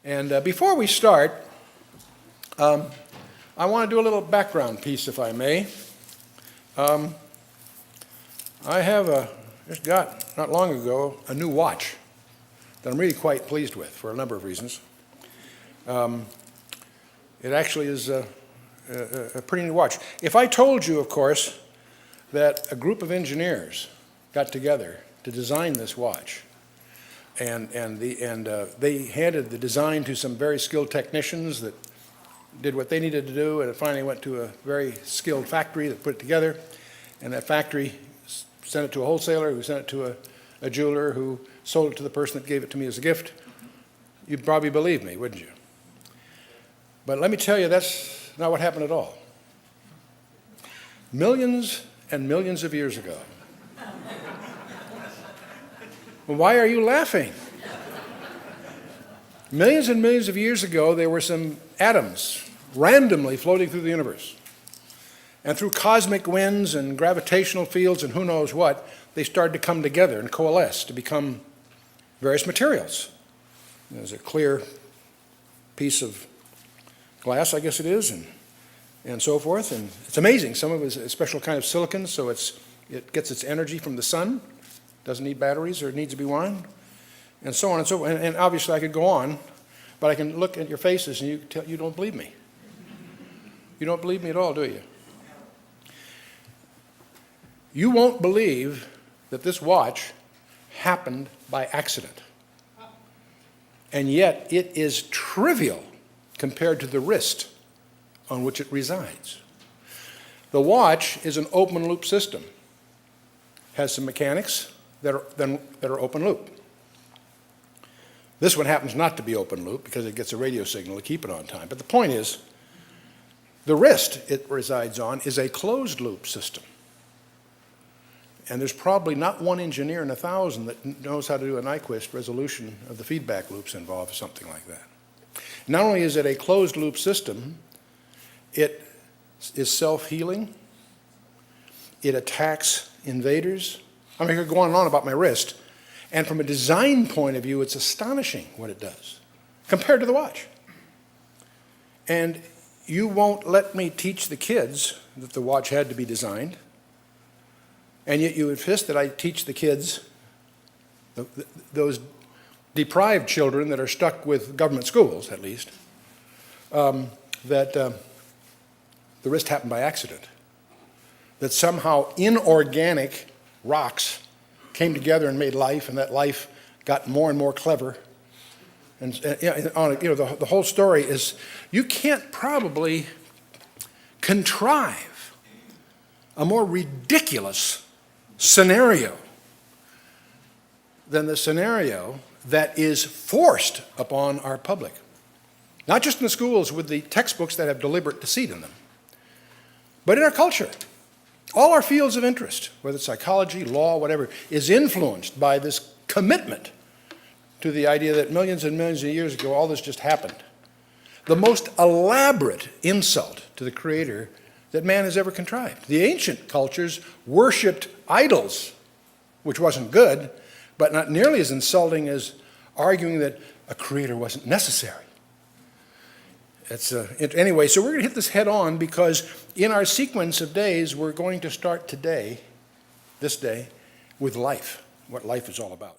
And before we start, I want to do a little background piece, if I may. I have just got, not long ago, a new watch that I'm really quite pleased with for a number of reasons. It actually is a pretty neat watch. If I told you, of course, that a group of engineers got together to design this watch, and they handed the design to some very skilled technicians that did what they needed to do, and it finally went to a very skilled factory that put it together, and that factory sent it to a wholesaler who sent it to a jeweler who sold it to the person that gave it to me as a gift. You'd probably believe me, wouldn't you? But let me tell you, that's not what happened at all. Millions and millions of years ago. Well, why are you laughing? Millions and millions of years ago, there were some atoms randomly floating through the universe. And through cosmic winds and gravitational fields and who knows what, they started to come together and coalesce to become various materials. There's a clear piece of glass, I guess it is, and so forth. And it's amazing. Some of it is a special kind of silicon, so it gets its energy from the sun, doesn't need batteries or needs to be wound, and so on and so on. And obviously I could go on, but I can look at your faces and you don't believe me. You don't believe me at all, do you? You won't believe that this watch happened by accident. And yet it is trivial compared to the wrist on which it resides. The watch is an open loop system. Has some mechanics that are open loop. This one happens not to be open loop because it gets a radio signal to keep it on time. But the point is, the wrist it resides on is a closed loop system. And there's probably not one engineer in 1,000 that knows how to do a Nyquist resolution of the feedback loops involved, or something like that. Not only is it a closed loop system, it is self-healing. It attacks invaders. I mean, I could go on and on about my wrist. And from a design point of view, it's astonishing what it does compared to the watch. And you won't let me teach the kids that the watch had to be designed. And yet you insist that I teach the kids, those deprived children that are stuck with government schools, at least, that the wrist happened by accident. That somehow inorganic rocks came together and made life, and that life got more and more clever. And the whole story is, you can't probably contrive a more ridiculous scenario than the scenario that is forced upon our public. Not just in the schools with the textbooks that have deliberate deceit in them, but in our culture. All our fields of interest, whether it's psychology, law, whatever, is influenced by this commitment to the idea that millions and millions of years ago all this just happened. The most elaborate insult to the Creator that man has ever contrived. The ancient cultures worshipped idols, which wasn't good, but not nearly as insulting as arguing that a creator wasn't necessary. Anyway, so we're going to hit this head on because in our sequence of days, we're going to start today, this day, with life, what life is all about.